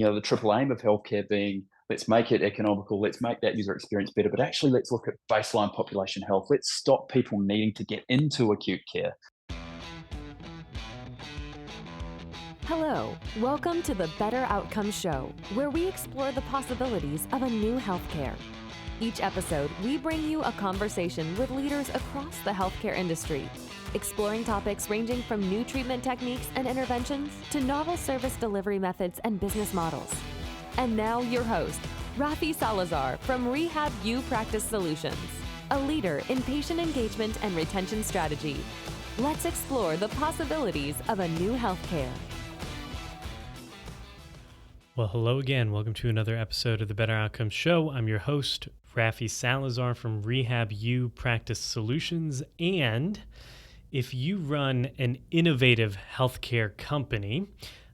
The triple aim of healthcare being let's make it economical, let's make that user experience better, but actually let's look at baseline population health. Let's stop people needing to get into acute care. Hello, welcome to the Better Outcomes Show, where we explore the possibilities of a new healthcare. Each episode, we bring you a conversation with leaders across the healthcare industry, exploring topics ranging from new treatment techniques and interventions to novel service delivery methods and business models. And now your host, Rafi Salazar from Rehab Practice Solutions, a leader in patient engagement and retention strategy. Let's explore the possibilities of a new healthcare. Well, hello again. Welcome to another episode of the Better Outcomes Show. I'm your host, Rafi Salazar from Rehab Practice Solutions. And if you run an innovative healthcare company,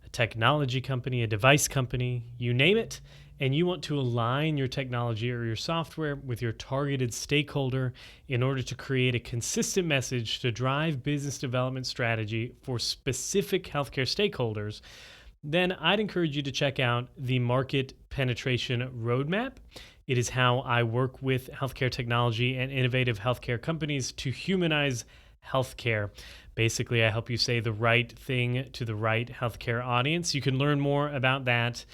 a technology company, a device company, you name it, and you want to align your technology or your software with your targeted stakeholder in order to create a consistent message to drive business development strategy for specific healthcare stakeholders, then I'd encourage you to check out the Market Penetration Roadmap. It is how I work with healthcare technology and innovative healthcare companies to humanize healthcare. Basically, I help you say the right thing to the right healthcare audience. You can learn more about that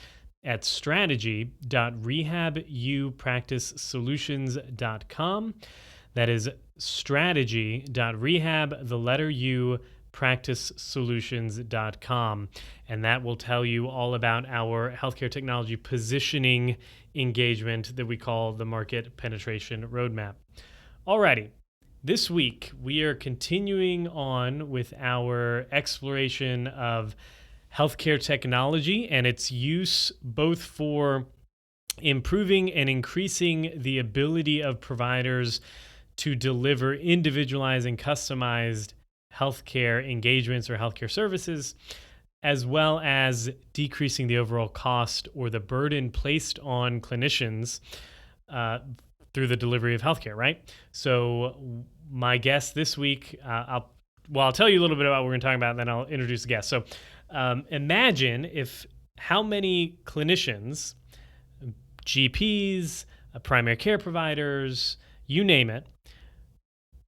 at strategy.rehabpracticesolutions.com. That is strategy.rehab, the letter U, practicesolutions.com, and that will tell you all about our healthcare technology positioning engagement that we call the Market Penetration Roadmap. Alrighty, this week we are continuing on with our exploration of healthcare technology and its use both for improving and increasing the ability of providers to deliver individualized and customized healthcare engagements or healthcare services, as well as decreasing the overall cost or the burden placed on clinicians through the delivery of healthcare, right? So my guest this week, I'll tell you a little bit about what we're going to talk about, and then I'll introduce the guest. So imagine how many clinicians, GPs, primary care providers, you name it,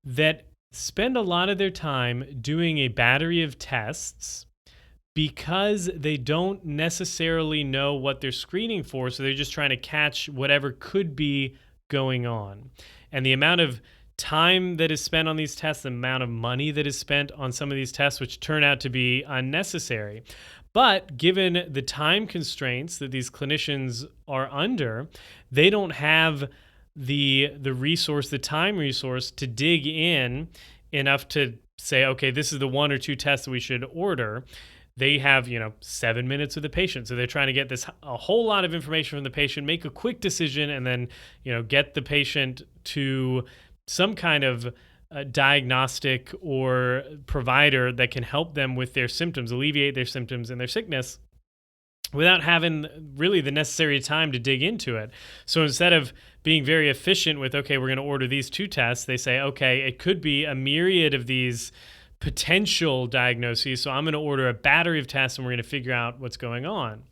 that spend a lot of their time doing a battery of tests because they don't necessarily know what they're screening for, so they're just trying to catch whatever could be going on. And the amount of time that is spent on these tests, the amount of money that is spent on some of these tests, which turn out to be unnecessary. But given the time constraints that these clinicians are under, they don't have the resource, the time resource to dig in enough to say, okay, this is the one or two tests that we should order. They have, 7 minutes with the patient. So they're trying to get a whole lot of information from the patient, make a quick decision, and then, get the patient to some kind of diagnostic or provider that can help them with their symptoms, alleviate their symptoms and their sickness, without having really the necessary time to dig into it. So instead of being very efficient with, okay, we're going to order these two tests, they say, okay, it could be a myriad of these potential diagnoses, so I'm going to order a battery of tests and we're going to figure out what's going on.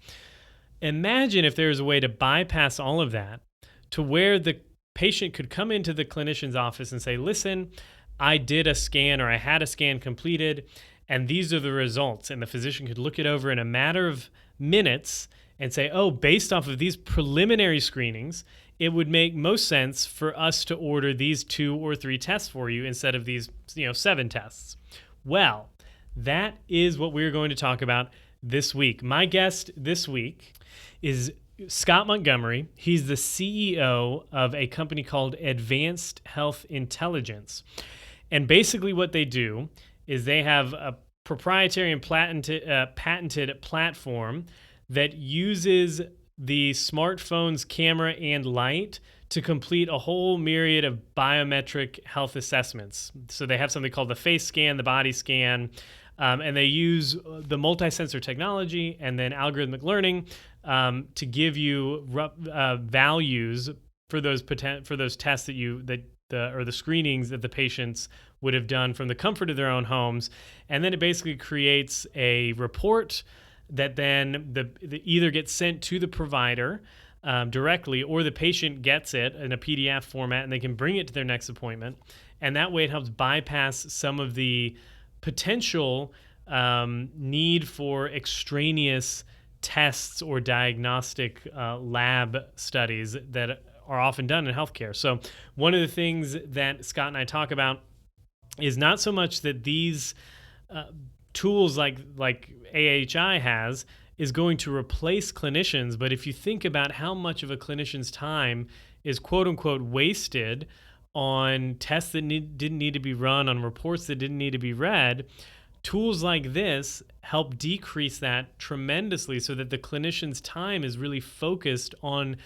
Imagine if there was a way to bypass all of that to where the patient could come into the clinician's office and say, listen, I did a scan or I had a scan completed, and these are the results. And the physician could look it over in a matter of minutes and say, oh, based off of these preliminary screenings, it would make most sense for us to order these 2 or 3 tests for you instead of these 7 tests. Well, that is what we're going to talk about this week. My guest this week is Scott Montgomery. He's the CEO of a company called Advanced Health Intelligence. And basically what they do is they have a proprietary and patented platform that uses the smartphone's camera and light to complete a whole myriad of biometric health assessments. So they have something called the face scan, the body scan, and they use the multi-sensor technology and then algorithmic learning to give you values for those tests or the screenings that the patients would have done from the comfort of their own homes. And then it basically creates a report that then the either gets sent to the provider directly, or the patient gets it in a PDF format and they can bring it to their next appointment. And that way it helps bypass some of the potential need for extraneous tests or diagnostic lab studies that are often done in healthcare. So one of the things that Scott and I talk about is not so much that these tools like AHI has is going to replace clinicians, but if you think about how much of a clinician's time is quote unquote wasted on tests that didn't need to be run, on reports that didn't need to be read, tools like this help decrease that tremendously so that the clinician's time is really focused on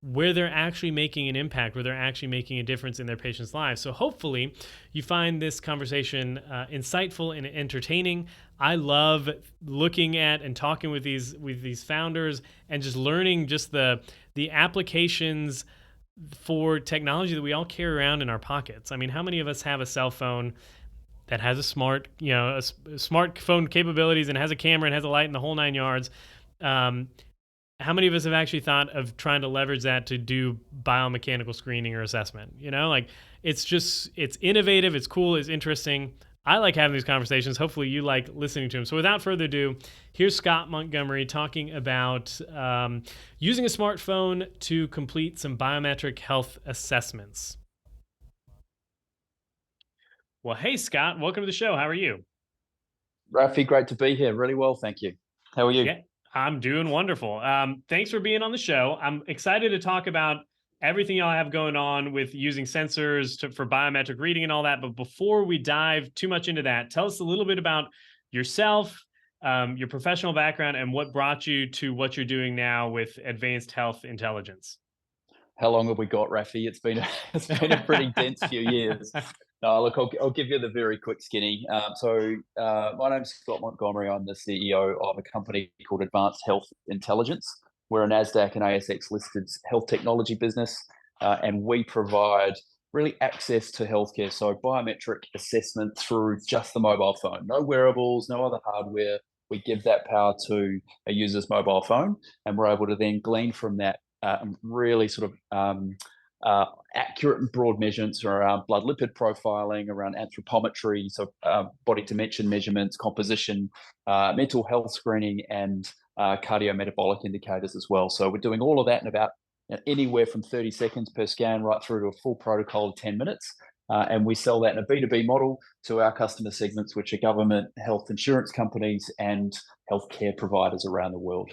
where they're actually making an impact, where they're actually making a difference in their patients' lives. So hopefully you find this conversation insightful and entertaining. I love looking at and talking with these founders and just learning just the applications for technology that we all carry around in our pockets. I mean, how many of us have a cell phone that has a smartphone capabilities and has a camera and has a light and the whole 9 yards? How many of us have actually thought of trying to leverage that to do biomechanical screening or assessment? It's innovative, it's cool, it's interesting. I like having these conversations. Hopefully you like listening to them. So without further ado, here's Scott Montgomery talking about using a smartphone to complete some biometric health assessments. Well, hey, Scott, welcome to the show. How are you? Rafi, great to be here. Really well, thank you. How are you? Yeah, I'm doing wonderful. Thanks for being on the show. I'm excited to talk about everything y'all have going on with using sensors for biometric reading and all that. But before we dive too much into that, tell us a little bit about yourself, your professional background, and what brought you to what you're doing now with advanced health intelligence. How long have we got, Rafi? It's been a pretty dense few years. No, look, I'll give you the very quick skinny. My name's Scott Montgomery. I'm the CEO of a company called Advanced Health Intelligence. We're a NASDAQ and ASX listed health technology business, and we provide really access to healthcare. So biometric assessment through just the mobile phone, no wearables, no other hardware. We give that power to a user's mobile phone, and we're able to then glean from that really sort of accurate and broad measurements around blood lipid profiling, around anthropometry, so body dimension measurements, composition, mental health screening, and cardiometabolic indicators as well. So we're doing all of that in about anywhere from 30 seconds per scan right through to a full protocol of 10 minutes. And we sell that in a B2B model to our customer segments, which are government, health insurance companies, and healthcare providers around the world.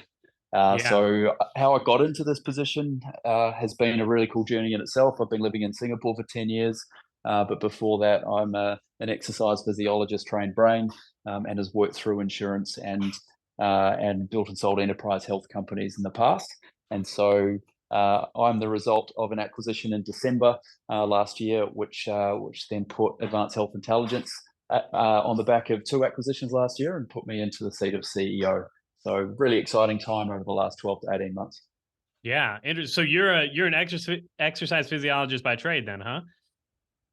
So how I got into this position has been a really cool journey in itself. I've been living in Singapore for 10 years, but before that, I'm an exercise physiologist trained brain, and has worked through insurance and built and sold enterprise health companies in the past. And so I'm the result of an acquisition in December last year, which then put Advanced Health Intelligence on the back of 2 acquisitions last year and put me into the seat of CEO. So really exciting time over the last 12 to 18 months. Yeah. So you're an exercise physiologist by trade then, huh?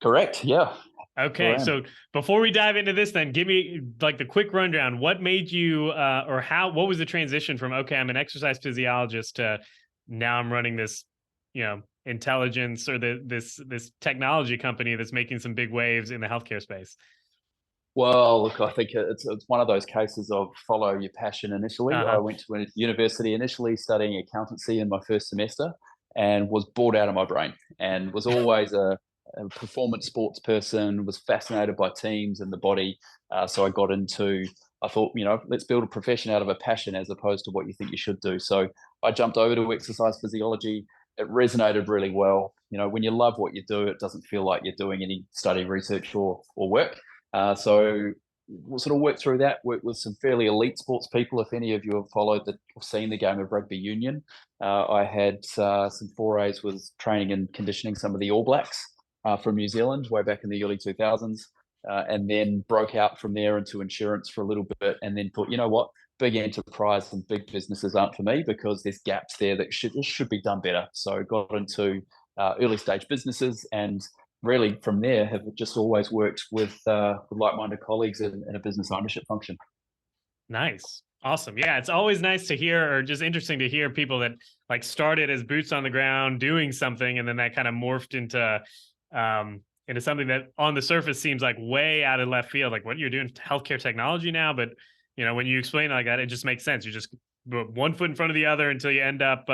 Correct. Yeah. Okay. So before we dive into this, then give me like the quick rundown. What made you what was the transition from, okay, I'm an exercise physiologist to now I'm running this, intelligence or this technology company that's making some big waves in the healthcare space? Well, look, I think it's one of those cases of follow your passion initially. I went to a university initially studying accountancy in my first semester and was bored out of my brain, and was always a performance sports person, was fascinated by teams and the body. So I thought, let's build a profession out of a passion as opposed to what you think you should do. So I jumped over to exercise physiology. It resonated really well. When you love what you do, it doesn't feel like you're doing any study, research, or work. So we'll sort of work through that, work with some fairly elite sports people. If any of you have followed or seen the game of rugby union, I had some forays with training and conditioning some of the All Blacks from New Zealand way back in the early 2000s, and then broke out from there into insurance for a little bit, and then thought, you know what, big enterprise and big businesses aren't for me because there's gaps there that should be done better. So got into early stage businesses, and really from there have just always worked with like-minded colleagues in a business ownership function. Nice. Awesome. Yeah, it's always nice to hear, or just interesting to hear people that like started as boots on the ground doing something, and then that kind of morphed into something that on the surface seems like way out of left field. Like, what you're doing healthcare technology now, but when you explain it like that, it just makes sense. You just put one foot in front of the other until you end up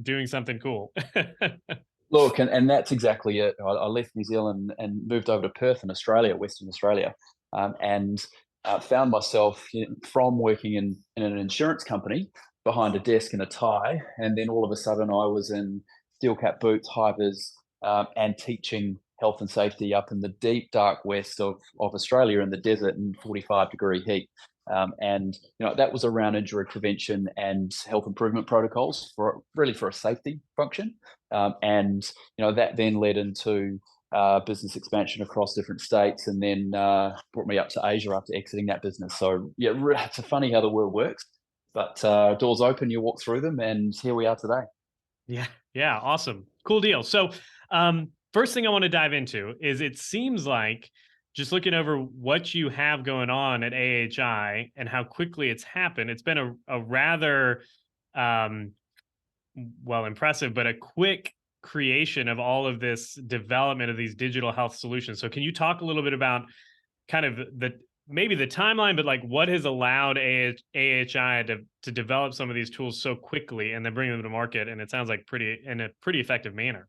doing something cool. Look, and that's exactly it. I left New Zealand and moved over to Perth in Australia, Western Australia, and found myself from working in an insurance company behind a desk and a tie, and then all of a sudden I was in steel cap boots, high vis, and teaching health and safety up in the deep dark west of Australia in the desert in 45-degree heat. And that was around injury prevention and health improvement protocols for a safety function. And that then led into business expansion across different states, and then brought me up to Asia after exiting that business. So yeah, it's funny how the world works, but doors open, you walk through them, and here we are today. Yeah. Yeah. Awesome. Cool deal. So, first thing I want to dive into is it seems like, just looking over what you have going on at AHI and how quickly it's happened, it's been a rather, um, well, impressive, but a quick creation of all of this development of these digital health solutions. So, can you talk a little bit about kind of maybe the timeline, but like what has allowed AHI to develop some of these tools so quickly and then bring them to market? And it sounds like in a pretty effective manner.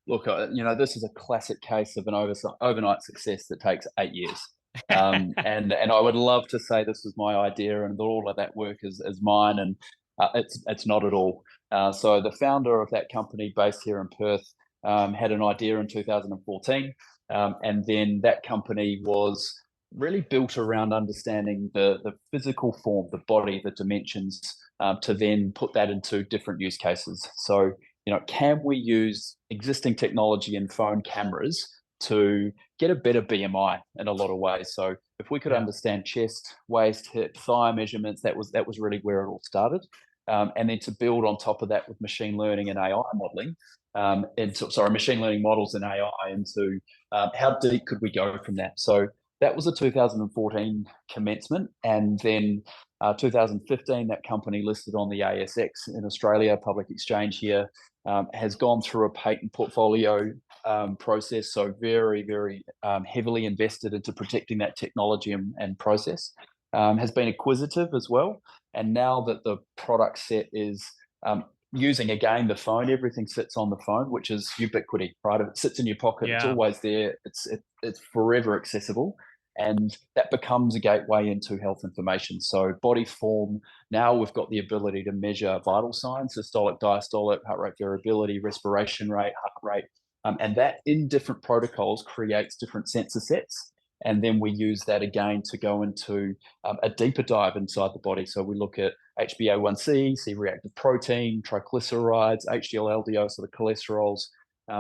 Look, this is a classic case of an overnight success that takes 8 years. And I would love to say this was my idea and that all of that work is mine, and it's not at all. So the founder of that company, based here in Perth, had an idea in 2014, and then that company was really built around understanding the physical form, the body, the dimensions, to then put that into different use cases. So can we use existing technology and phone cameras to get a better BMI in a lot of ways? So if we could understand chest, waist, hip, thigh measurements, that was really where it all started. And then to build on top of that with machine learning and AI modeling, machine learning models and AI into how deep could we go from that? So that was a 2014 commencement, and then 2015 that company listed on the ASX in Australia, public exchange here, has gone through a patent portfolio process, so very, very heavily invested into protecting that technology and process. Has been acquisitive as well, and now that the product set is using again the phone, everything sits on the phone, which is ubiquity, right? If it sits in your pocket, it's always there. It's forever accessible, and that becomes a gateway into health information. So body form, now we've got the ability to measure vital signs, systolic, diastolic, heart rate variability, respiration rate, heart rate, and that in different protocols creates different sensor sets. And then we use that again to go into a deeper dive inside the body. So we look at HbA1c, C-reactive protein, triglycerides, HDL, LDL, so the cholesterols,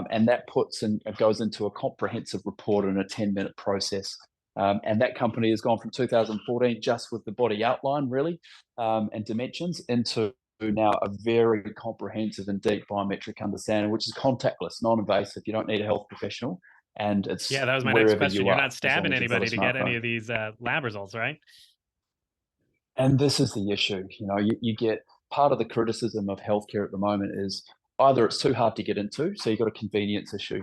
and that goes into a comprehensive report in a 10-minute process. And that company has gone from 2014 just with the body outline, really, and dimensions, into now a very comprehensive and deep biometric understanding, which is contactless, non-invasive. You don't need a health professional. And it's that was my next question. You're are, not stabbing anybody to get any of these lab results, right? And this is the issue. You get part of the criticism of healthcare at the moment is either it's too hard to get into, so you've got a convenience issue.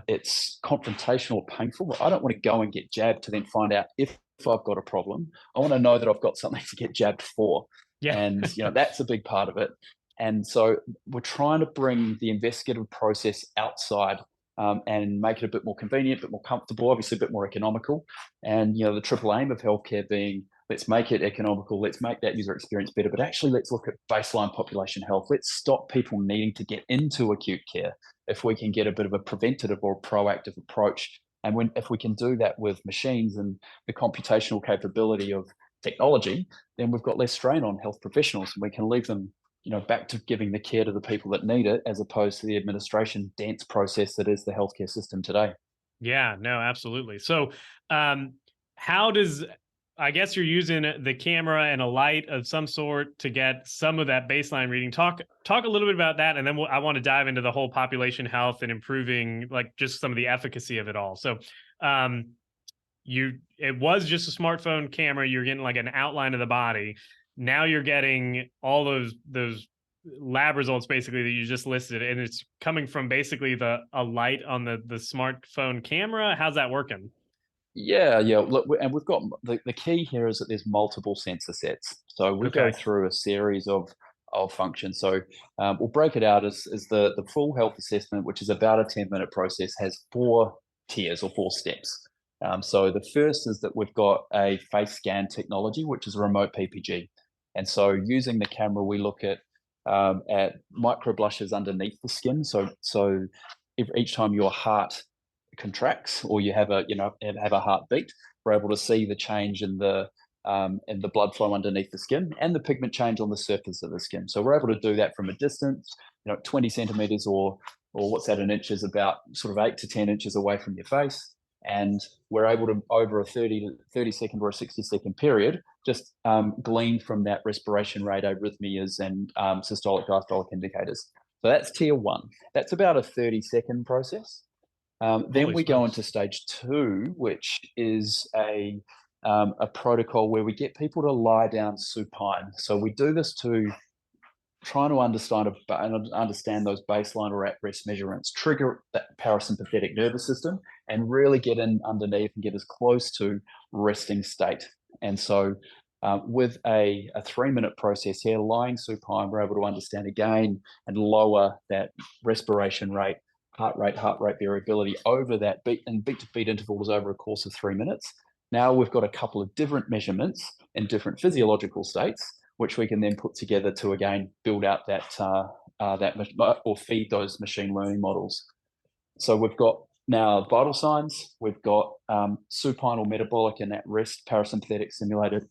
It's confrontational, painful. I don't want to go and get jabbed to then find out if I've got a problem. I want to know that I've got something to get jabbed for. Yeah. And that's a big part of it. And so we're trying to bring the investigative process outside, and make it a bit more convenient, a bit more comfortable, obviously a bit more economical. And the triple aim of healthcare being, let's make it economical, let's make that user experience better, but actually let's look at baseline population health. Let's stop people needing to get into acute care if we can get a bit of a preventative or proactive approach. And if we can do that with machines and the computational capability of technology, then we've got less strain on health professionals, and we can leave them back to giving the care to the people that need it, as opposed to the administration dense process that is the healthcare system today. Yeah, no, absolutely. So I guess you're using the camera and a light of some sort to get some of that baseline reading. Talk a little bit about that, and then I want to dive into the whole population health and improving, like, just some of the efficacy of it all. So it was just a smartphone camera. You're getting like an outline of the body. Now you're getting all those lab results basically that you just listed, and it's coming from basically a light on the smartphone camera. How's that working? Yeah, yeah. Look, and we've got the key here is that there's multiple sensor sets. So we go Okay. through a series of functions. So we'll break it out as the full health assessment, which is about a 10-minute process, has 4 tiers or 4 steps. So the first is that we've got a face scan technology, which is a remote PPG. And so using the camera, we look at micro blushes underneath the skin. So each time your heart contracts or you have a heartbeat, we're able to see the change in the blood flow underneath the skin and the pigment change on the surface of the skin. So we're able to do that from a distance, 20 centimeters or what's that in inches, about sort of 8 to 10 inches away from your face. And we're able to, over a 30 second or a 60-second period, just glean from that respiration rate, arrhythmias, and systolic, diastolic indicators. So that's tier 1. That's about a 30-second process. Then we go into stage 2, which is a protocol where we get people to lie down supine. So we do this to try to understand those baseline or at-rest measurements, trigger that parasympathetic nervous system, and really get in underneath and get as close to resting state. And so with a 3-minute process here, lying supine, we're able to understand again and lower that respiration rate, heart rate variability over that beat-to-beat intervals over a course of 3 minutes. Now we've got a couple of different measurements in different physiological states, which we can then put together to again build out that or feed those machine learning models. So we've got now vital signs, we've got supine or metabolic and at-rest parasympathetic simulated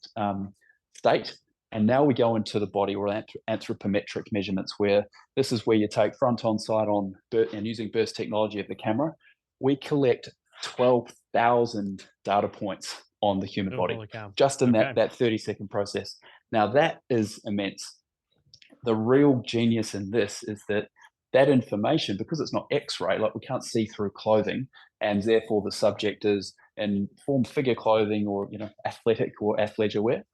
state. And now we go into the body or anthropometric measurements, where this is where you take front on, side on, and using burst technology of the camera, we collect 12,000 data points on the human body, just in that 30-second process. Now that is immense. The real genius in this is that information, because it's not X-ray, like we can't see through clothing, and therefore the subject is in form figure clothing or athletic or athleisure wear,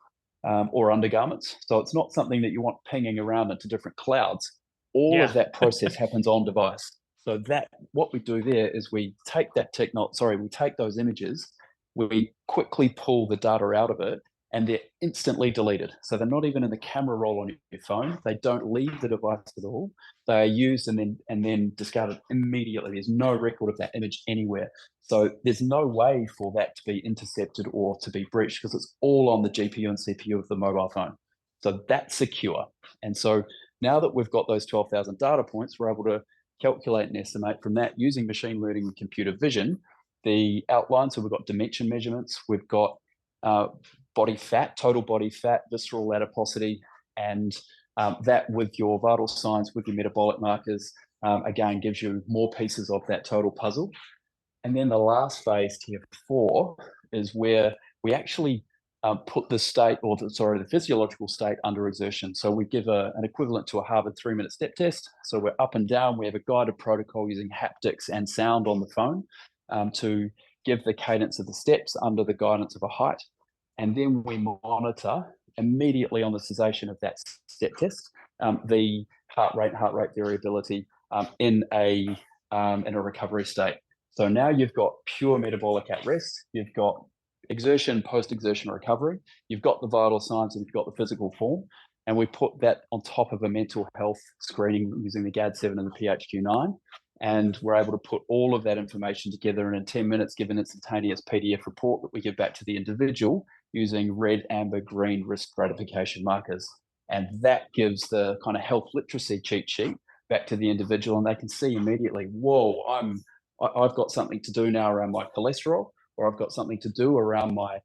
or undergarments. So it's not something that you want pinging around into different clouds. All of that process happens on device. So that what we do there is we take those images, we quickly pull the data out of it, and they're instantly deleted. So they're not even in the camera roll on your phone. They don't leave the device at all. They are used and then discarded immediately. There's no record of that image anywhere. So there's no way for that to be intercepted or to be breached, because it's all on the GPU and CPU of the mobile phone. So that's secure. And so now that we've got those 12,000 data points, we're able to calculate and estimate from that using machine learning and computer vision the outline. So we've got dimension measurements, we've got body fat, total body fat, visceral adiposity, and that with your vital signs, with your metabolic markers, again, gives you more pieces of that total puzzle. And then the last phase, tier 4, is where we actually put the physiological state under exertion. So we give an equivalent to a Harvard 3-minute step test. So we're up and down. We have a guided protocol using haptics and sound on the phone to give the cadence of the steps under the guidance of a height. And then we monitor immediately on the cessation of that step test the heart rate variability in a recovery state. So now you've got pure metabolic at rest, you've got exertion, post-exertion recovery, you've got the vital signs, and you've got the physical form. And we put that on top of a mental health screening using the GAD-7 and the PHQ-9. And we're able to put all of that information together, and in 10 minutes give an instantaneous PDF report that we give back to the individual using red, amber, green risk gratification markers. And that gives the kind of health literacy cheat sheet back to the individual, and they can see immediately, whoa, I've got something to do now around my cholesterol, or I've got something to do around my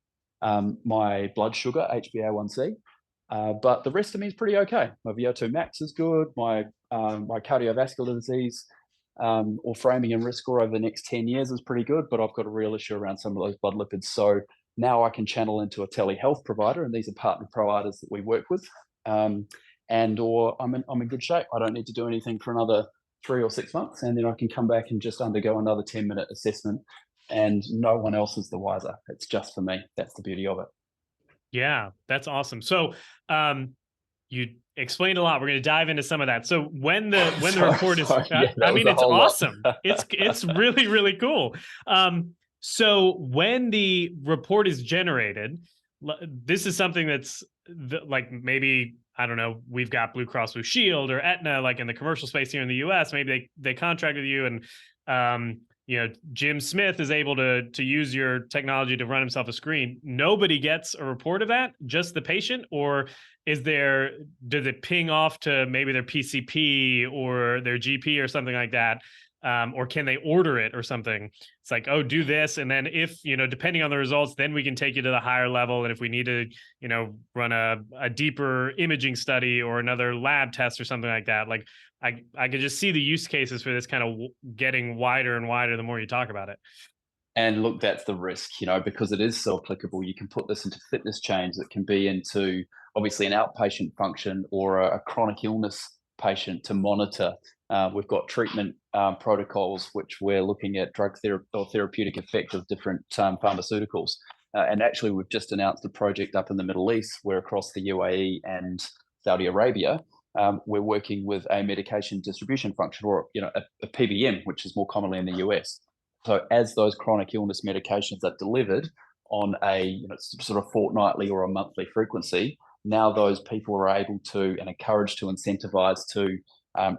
my blood sugar, HbA1c. But the rest of me is pretty okay. My VO2 max is good. My cardiovascular disease or framing and risk score over the next 10 years is pretty good, but I've got a real issue around some of those blood lipids. So now I can channel into a telehealth provider, and these are partner providers that we work with, or I'm in good shape. I don't need to do anything for another 3 or 6 months, and then I can come back and just undergo another 10-minute assessment and no one else is the wiser. It's just for me. That's the beauty of it. Yeah, that's awesome. So, you explained a lot. We're going to dive into some of that. So when the report is, Yeah, I that was mean, a it's whole lot. awesome. It's really, really cool. So when the report is generated, this is something that's like, maybe, I don't know, we've got Blue Cross Blue Shield or Aetna, like in the commercial space here in the US, maybe they contract with you, and Jim Smith is able to use your technology to run himself a screen. Nobody gets a report of that, just the patient? Or does it ping off to maybe their PCP or their GP or something like that? Or can they order it or something? It's like, oh, do this. And then if, depending on the results, then we can take you to the higher level. And if we need to, run a deeper imaging study or another lab test or something like that, like I could just see the use cases for this kind of getting wider and wider the more you talk about it. And look, that's the risk, because it is so applicable. You can put this into fitness change that can be into obviously an outpatient function or a chronic illness patient to monitor. We've got treatment protocols, which we're looking at drug or therapeutic effect of different pharmaceuticals. And actually, we've just announced a project up in the Middle East where across the UAE and Saudi Arabia, we're working with a medication distribution function, or a PBM, which is more commonly in the US. So as those chronic illness medications are delivered on a sort of fortnightly or a monthly frequency, now those people are able to and encouraged to incentivize to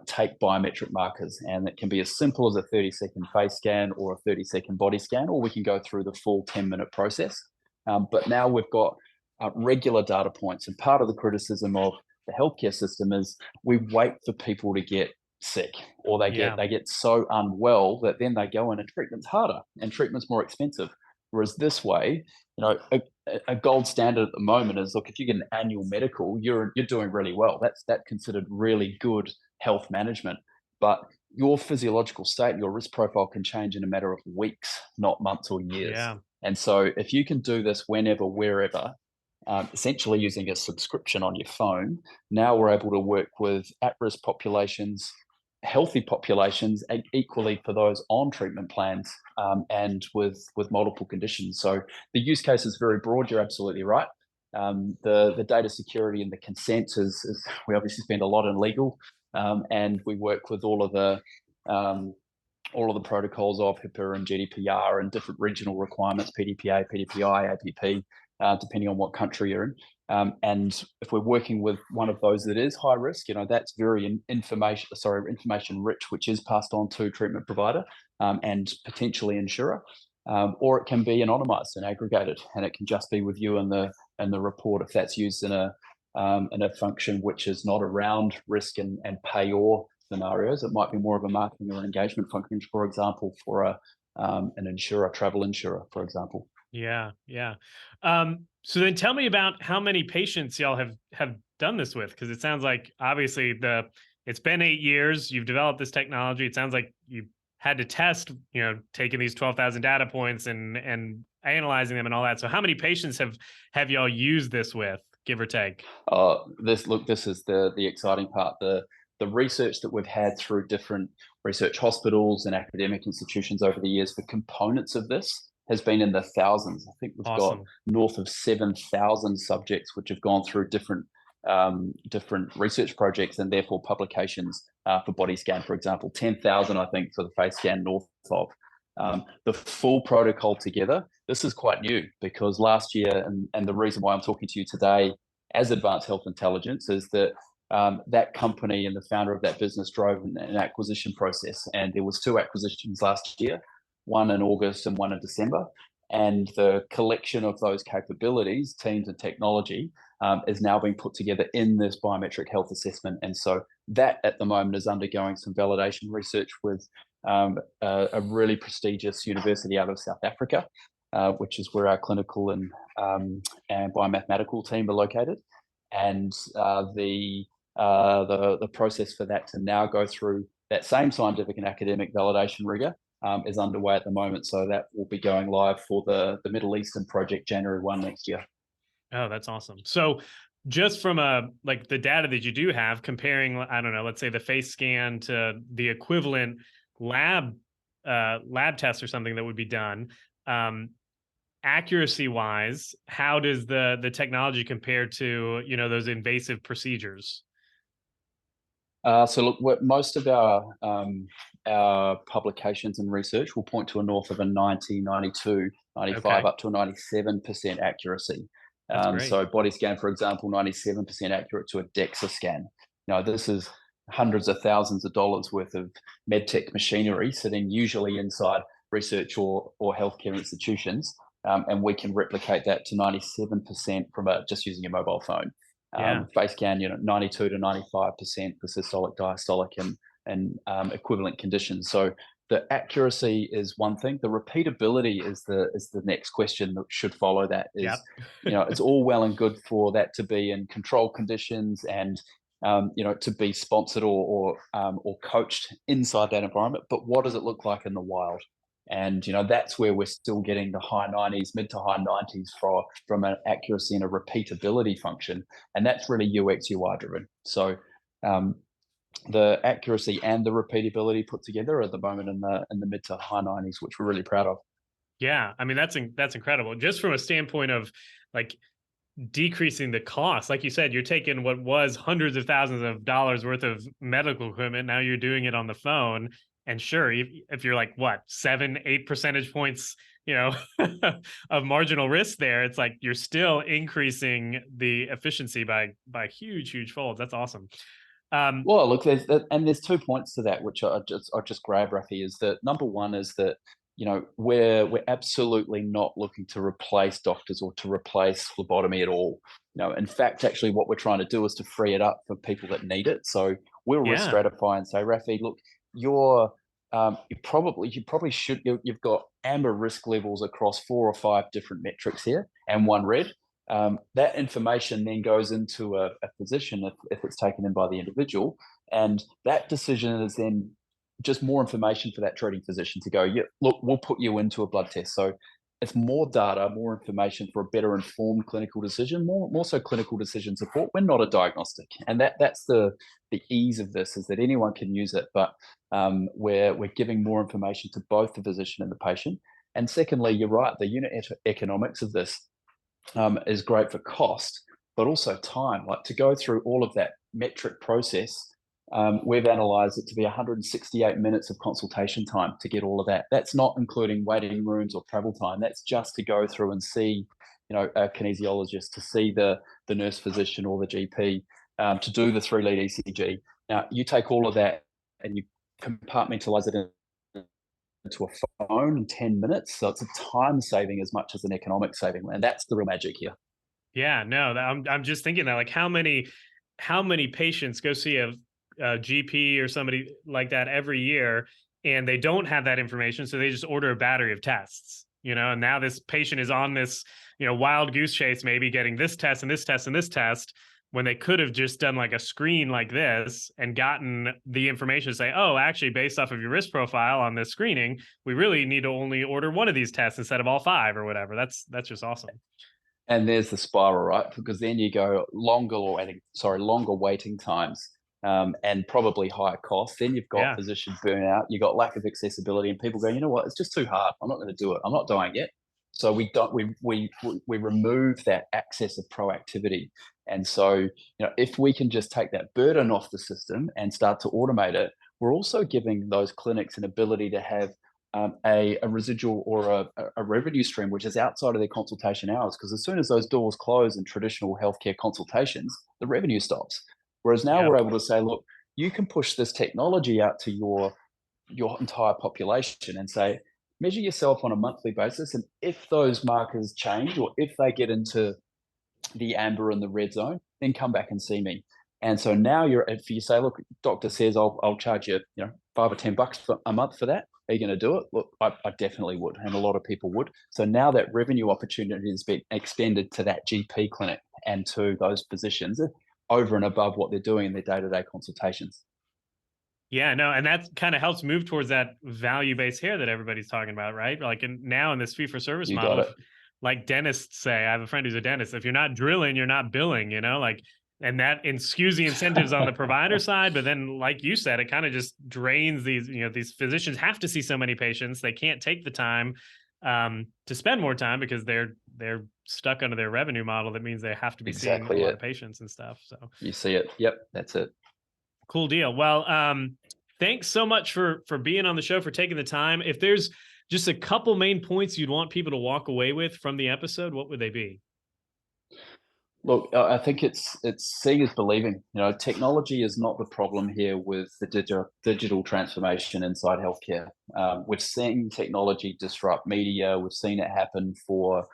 take biometric markers. And it can be as simple as a 30-second face scan or a 30-second body scan, or we can go through the full 10-minute process. But now we've got regular data points. And part of the criticism of the healthcare system is we wait for people to get sick, or they get so unwell that then they go in and treatment's harder and treatment's more expensive. Whereas this way, a gold standard at the moment is, look, if you get an annual medical, you're doing really well. That's considered really good health management. But your physiological state, your risk profile can change in a matter of weeks, not months or years. Yeah. And so if you can do this whenever, wherever, essentially using a subscription on your phone, now we're able to work with at-risk populations, healthy populations, and equally for those on treatment plans, and with multiple conditions. So the use case is very broad. You're absolutely right. The data security and the consent is we obviously spend a lot in legal, and we work with all of the protocols of HIPAA and GDPR and different regional requirements, PDPA, PDPI, APP, depending on what country you're in. And if we're working with one of those that is high risk, that's very information rich, which is passed on to treatment provider and potentially insurer, or it can be anonymized and aggregated, and it can just be with you and the report if that's used in a function which is not around risk and payor scenarios. It might be more of a marketing or engagement function, for example, for an insurer, travel insurer, for example. Yeah. So then tell me about how many patients y'all have done this with, because it sounds like obviously it's been 8 years. You've developed this technology. It sounds like you had to test, taking these 12,000 data points and analyzing them and all that. So how many patients have y'all used this with, give or take? This is the exciting part. The research that we've had through different research hospitals and academic institutions over the years for components of this has been in the thousands. I think we've got north of 7,000 subjects which have gone through different research projects and therefore publications for body scan, for example, 10,000, I think, for the face scan north of. The full protocol together, this is quite new because last year, and the reason why I'm talking to you today as Advanced Health Intelligence is that that company and the founder of that business drove an acquisition process, and there was 2 acquisitions last year, one in August and one in December. And the collection of those capabilities, teams and technology, is now being put together in this biometric health assessment. And so that at the moment is undergoing some validation research with a really prestigious university out of South Africa, which is where our clinical and biomathematical team are located. And the process for that to now go through that same scientific and academic validation rigor is underway at the moment. So that will be going live for the Middle Eastern project January 1 next year. Oh, that's awesome. So just from the data that you do have, comparing, I don't know, let's say the face scan to the equivalent lab lab test or something that would be done. Accuracy wise, how does the technology compare to, those invasive procedures? So look, most of our publications and research will point to a north of a 90, 92, 95, Okay, up to a 97% accuracy. that's great. So body scan, for example, 97% accurate to a DEXA scan. Now, this is hundreds of thousands of dollars worth of medtech machinery sitting usually inside research or healthcare institutions. And we can replicate that to 97% from just using a mobile phone. Yeah. Face scan, 92 to 95% for systolic, diastolic, and equivalent conditions. So the accuracy is one thing. The repeatability is the next question that should follow that. Is Yep. it's all well and good for that to be in control conditions and to be sponsored or coached inside that environment. But what does it look like in the wild? And that's where we're still getting the high 90s, mid to high 90s from an accuracy and a repeatability function, and that's really UX UI driven. So the accuracy and the repeatability put together at the moment in the mid to high 90s, which we're really proud of. Yeah, I mean that's incredible. Just from a standpoint of like decreasing the cost, like you said, you're taking what was hundreds of thousands of dollars worth of medical equipment. Now you're doing it on the phone. And sure, if you're like what 7-8 percentage points, of marginal risk there, it's like you're still increasing the efficiency by huge folds. That's awesome. Well, look, there's 2 points to that, which I just grab, Rafi. Is that number one is that we're absolutely not looking to replace doctors or to replace phlebotomy at all. In fact, actually, what we're trying to do is to free it up for people that need it. So we'll risk Yeah, stratify and say, Rafi, look, you've got amber risk levels across 4 or 5 different metrics here and one red. That information then goes into a physician if it's taken in by the individual, and that decision is then just more information for that treating physician to go, yeah, look, we'll put you into a blood test. So it's more data, more information for a better informed clinical decision, more so clinical decision support. We're not a diagnostic, and that's the ease of this, is that anyone can use it, but we're giving more information to both the physician and the patient. And secondly, you're right, the unit economics of this is great for cost, but also time. Like, to go through all of that metric process, we've analyzed it to be 168 minutes of consultation time to get all of that. That's not including waiting rooms or travel time. That's just to go through and see, a kinesiologist, to see the nurse physician or the GP, to do the 3-lead ECG. Now, you take all of that and you compartmentalize it into a phone in 10 minutes. So it's a time saving as much as an economic saving. And that's the real magic here. yeah. No, I'm just thinking that, like, how many patients go see a GP or somebody like that every year, and they don't have that information, so they just order a battery of tests. And now this patient is on this, wild goose chase, maybe getting this test and this test and this test, when they could have just done like a screen like this and gotten the information to say, oh, actually, based off of your risk profile on this screening, we really need to only order one of these tests instead of all 5 or whatever. That's just awesome. And there's the spiral, right? Because then you go longer waiting times, and probably higher costs. Then you've got Yeah. physician burnout, you've got lack of accessibility, and people go, you know what, it's just too hard. I'm not going to do it. I'm not dying yet. So we remove that access of proactivity. And so, if we can just take that burden off the system and start to automate it, we're also giving those clinics an ability to have a residual or a revenue stream which is outside of their consultation hours. Because as soon as those doors close in traditional healthcare consultations, the revenue stops. Whereas now Yeah. we're able to say, look, you can push this technology out to your entire population and say, measure yourself on a monthly basis, and if those markers change or if they get into the amber and the red zone, then come back and see me. And so now if you say, look, doctor says I'll charge you, $5 or $10 a month for that. Are you going to do it? Look, I definitely would, and a lot of people would. So now that revenue opportunity has been extended to that GP clinic and to those physicians over and above what they're doing in their day-to-day consultations. Yeah, no, and that kind of helps move towards that value-based care that everybody's talking about, right? Like now in this fee-for-service You model, got it. like dentists say, I have a friend who's a dentist. If you're not drilling, you're not billing. Like and skews the incentives on the provider side. But then, like you said, it kind of just drains these physicians have to see so many patients. They can't take the time to spend more time because they're stuck under their revenue model. That means they have to be seeing a Exactly lot it. of patients and stuff. So You see it. Yep, that's it. cool deal. Well, thanks so much for being on the show, for taking the time. If there's just a couple main points you'd want people to walk away with from the episode, what would they be? Look, I think it's seeing is believing. Technology is not the problem here with the digital transformation inside healthcare. We've seen technology disrupt media. We've seen it happen for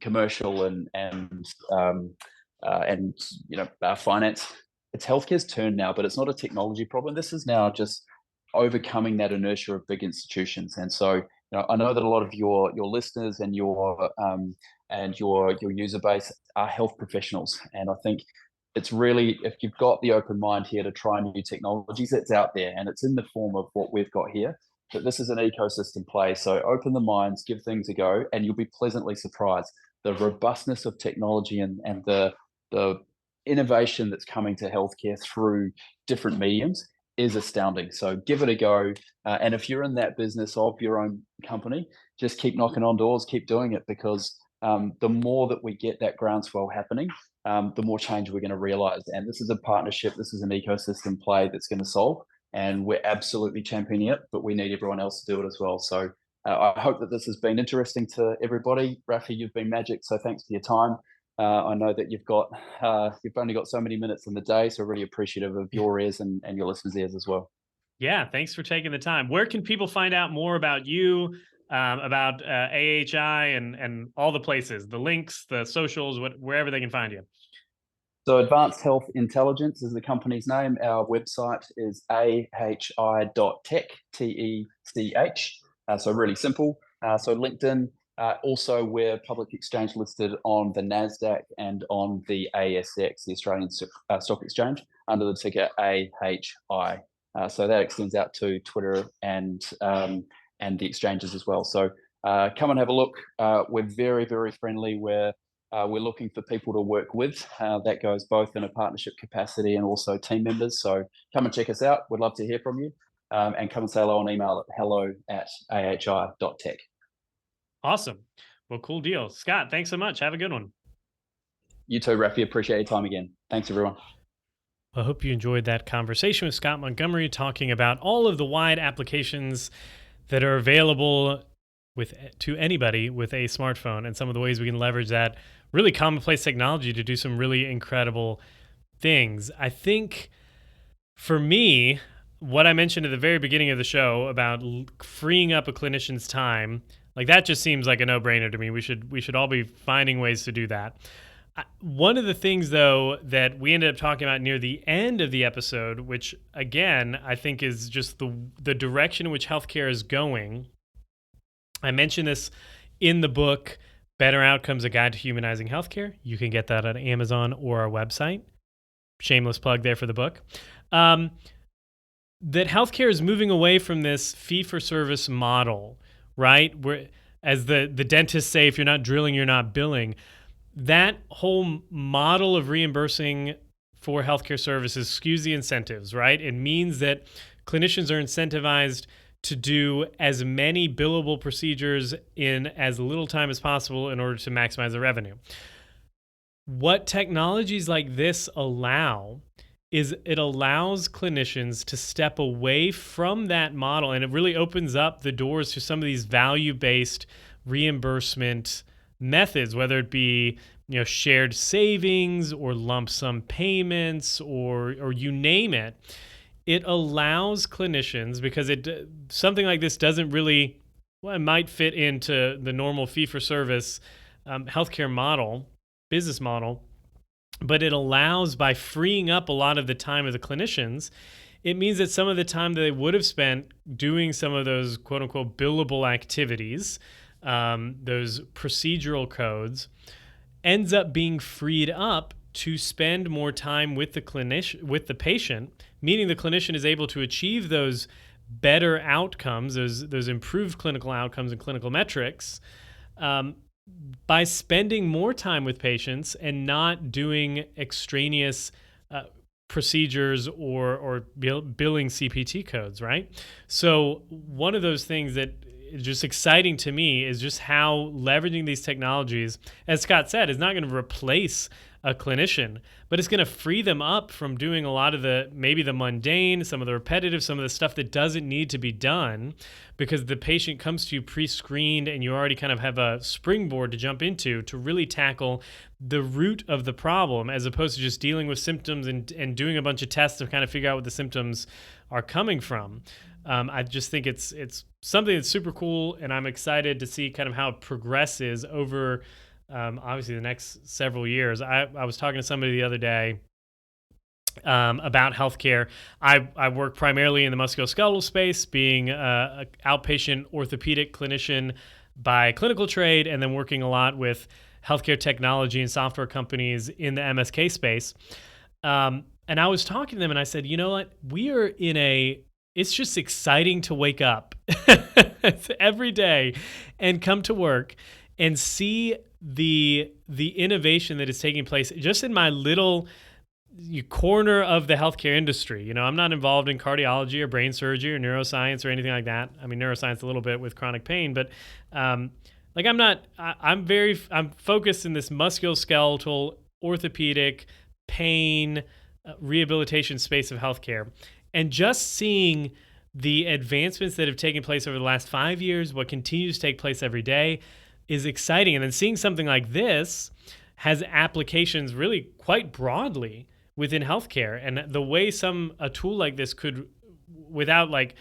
commercial and finance. It's healthcare's turn now, but it's not a technology problem. This is now just overcoming that inertia of big institutions. And so, I know that a lot of your listeners and your user base are health professionals, and I think it's really, if you've got the open mind here to try new technologies, it's out there and it's in the form of what we've got here. But this is an ecosystem play, so open the minds, give things a go, and you'll be pleasantly surprised. The robustness of technology and the innovation that's coming to healthcare through different mediums is astounding. So give it a go. And if you're in that business of your own company, just keep knocking on doors, keep doing it, because the more that we get that groundswell happening, the more change we're going to realize. And this is a partnership. This is an ecosystem play that's going to solve. And we're absolutely championing it, but we need everyone else to do it as well. So I hope that this has been interesting to everybody. Rafi, you've been magic. So thanks for your time. I know that you've only got so many minutes in the day, so really appreciative of your ears and your listeners' ears as well. Yeah, thanks for taking the time. Where can people find out more about you, about AHI, and all the places, the links, the socials, wherever they can find you? So Advanced Health Intelligence is the company's name. Our website is ahi.tech, TECH. So really simple. So LinkedIn. Also, we're public exchange listed on the NASDAQ and on the ASX, the Australian Stock Exchange, under the ticker AHI. So that extends out to Twitter and the exchanges as well. So come and have a look. We're very, very friendly. We're looking for people to work with. That goes both in a partnership capacity and also team members. So come and check us out. We'd love to hear from you. And come and say hello on email at hello@ahi.tech. Awesome. Well, cool deal. Scott, thanks so much. Have a good one. You too, Rafi. Appreciate your time again. Thanks, everyone. I hope you enjoyed that conversation with Scott Montgomery, talking about all of the wide applications that are available to anybody with a smartphone, and some of the ways we can leverage that really commonplace technology to do some really incredible things. I think for me, what I mentioned at the very beginning of the show about freeing up a clinician's time, like that just seems like a no-brainer to me. We should all be finding ways to do that. One of the things, though, that we ended up talking about near the end of the episode, which again I think is just the direction in which healthcare is going. I mentioned this in the book, Better Outcomes: A Guide to Humanizing Healthcare. You can get that on Amazon or our website. Shameless plug there for the book. That healthcare is moving away from this fee-for-service model, right? Where, as the dentists say, if you're not drilling, you're not billing. That whole model of reimbursing for healthcare services skews the incentives, right? It means that clinicians are incentivized to do as many billable procedures in as little time as possible in order to maximize the revenue. What technologies like this allow is it allows clinicians to step away from that model, and it really opens up the doors to some of these value-based reimbursement methods, whether it be shared savings or lump sum payments or you name it. It allows clinicians, because something like this doesn't really, it might fit into the normal fee-for-service healthcare business model, but it allows, by freeing up a lot of the time of the clinicians, it means that some of the time that they would have spent doing some of those quote-unquote billable activities, those procedural codes, ends up being freed up to spend more time with the patient, meaning the clinician is able to achieve those better outcomes, those improved clinical outcomes and clinical metrics, by spending more time with patients and not doing extraneous procedures or billing CPT codes, right? So one of those things that is just exciting to me is just how leveraging these technologies, as Scott said, is not going to replace a clinician, but it's going to free them up from doing a lot of maybe the mundane, some of the repetitive, some of the stuff that doesn't need to be done, because the patient comes to you pre-screened and you already kind of have a springboard to jump into to really tackle the root of the problem, as opposed to just dealing with symptoms and doing a bunch of tests to kind of figure out what the symptoms are coming from. I just think it's something that's super cool, and I'm excited to see kind of how it progresses over obviously the next several years. I was talking to somebody the other day about healthcare. I work primarily in the musculoskeletal space, being an outpatient orthopedic clinician by clinical trade, and then working a lot with healthcare technology and software companies in the MSK space. And I was talking to them and I said, you know what? It's just exciting to wake up every day and come to work and see the innovation that is taking place just in my little corner of the healthcare industry. I'm not involved in cardiology or brain surgery or neuroscience or anything like that. I mean, neuroscience a little bit with chronic pain, but I'm focused in this musculoskeletal, orthopedic, pain, rehabilitation space of healthcare. And just seeing the advancements that have taken place over the last 5 years, what continues to take place every day, is exciting. And then seeing something like this has applications really quite broadly within healthcare. And the way a tool like this could, without like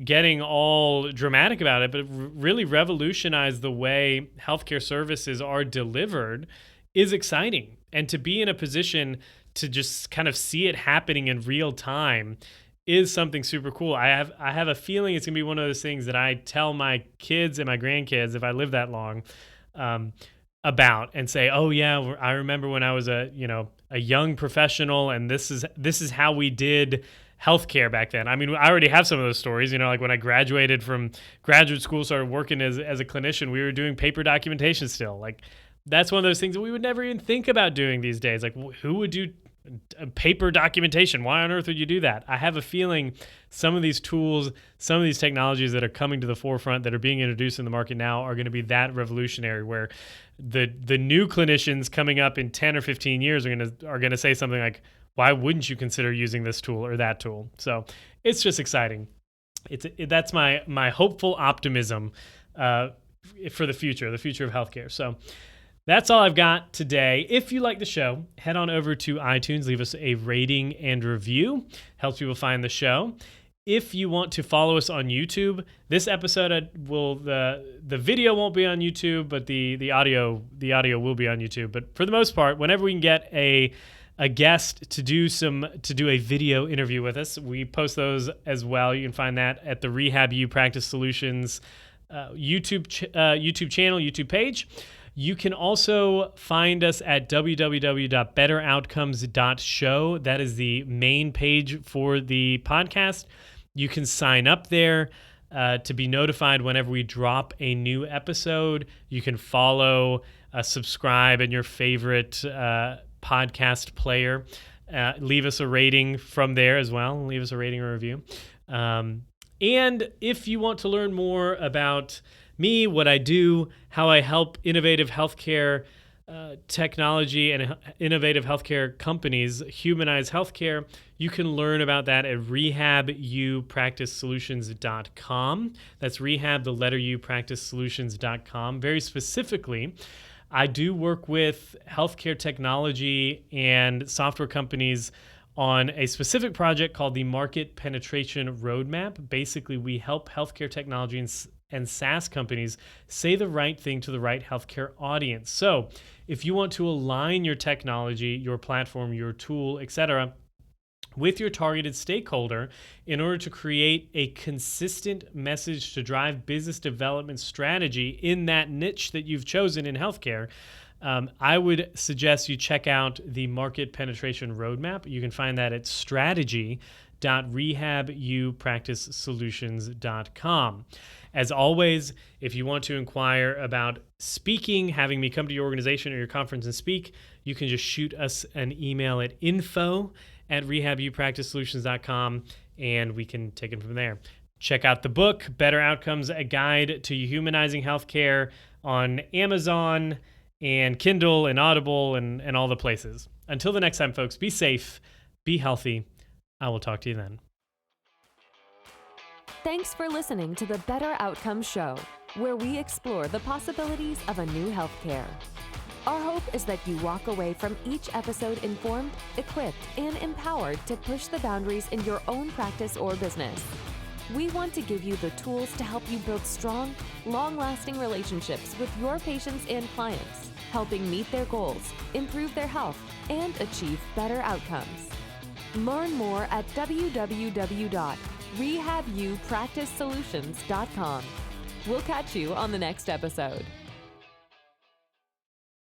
getting all dramatic about it, but really revolutionize the way healthcare services are delivered is exciting. And to be in a position to just kind of see it happening in real time is something super cool. I have a feeling it's gonna be one of those things that I tell my kids and my grandkids, if I live that long, about, and say, oh yeah, I remember when I was a young professional, and this is how we did healthcare back then. I mean, I already have some of those stories. Like when I graduated from graduate school, started working as a clinician, we were doing paper documentation still. Like that's one of those things that we would never even think about doing these days. Like who would do paper documentation? Why on earth would you do that? I have a feeling some of these tools, some of these technologies that are coming to the forefront, that are being introduced in the market now, are going to be that revolutionary, where the new clinicians coming up in 10 or 15 years are going to say something like, why wouldn't you consider using this tool or that tool? So it's just exciting. That's my hopeful optimism for the future of healthcare. So that's all I've got today. If you like the show, head on over to iTunes, leave us a rating and review. Helps people find the show. If you want to follow us on YouTube, this episode the video won't be on YouTube, but the audio will be on YouTube. But for the most part, whenever we can get a guest to do a video interview with us, we post those as well. You can find that at the Rehab U Practice Solutions YouTube channel, YouTube page. You can also find us at www.betteroutcomes.show. That is the main page for the podcast. You can sign up there to be notified whenever we drop a new episode. You can follow, subscribe in your favorite podcast player. Leave us a rating from there as well. Leave us a rating or review. And if you want to learn more about me, what I do, how I help innovative healthcare technology and innovative healthcare companies humanize healthcare, you can learn about that at rehabUpracticeSolutions.com. That's rehab, the letter U, practicesolutions.com. Very specifically, I do work with healthcare technology and software companies on a specific project called the Market Penetration Roadmap. Basically, we help healthcare technology and SaaS companies say the right thing to the right healthcare audience. So if you want to align your technology, your platform, your tool, etc., with your targeted stakeholder in order to create a consistent message to drive business development strategy in that niche that you've chosen in healthcare, I would suggest you check out the Market Penetration Roadmap. You can find that at strategy.rehabupracticesolutions.com. As always, if you want to inquire about speaking, having me come to your organization or your conference and speak, you can just shoot us an email at info@rehabilipracticesolutions.com, and we can take it from there. Check out the book, Better Outcomes, A Guide to Humanizing Healthcare, on Amazon and Kindle and Audible and all the places. Until the next time, folks, be safe, be healthy. I will talk to you then. Thanks for listening to the Better Outcomes Show, where we explore the possibilities of a new healthcare. Our hope is that you walk away from each episode informed, equipped, and empowered to push the boundaries in your own practice or business. We want to give you the tools to help you build strong, long-lasting relationships with your patients and clients, helping meet their goals, improve their health, and achieve better outcomes. Learn more at www.rehabilipracticesolutions.com. We'll catch you on the next episode.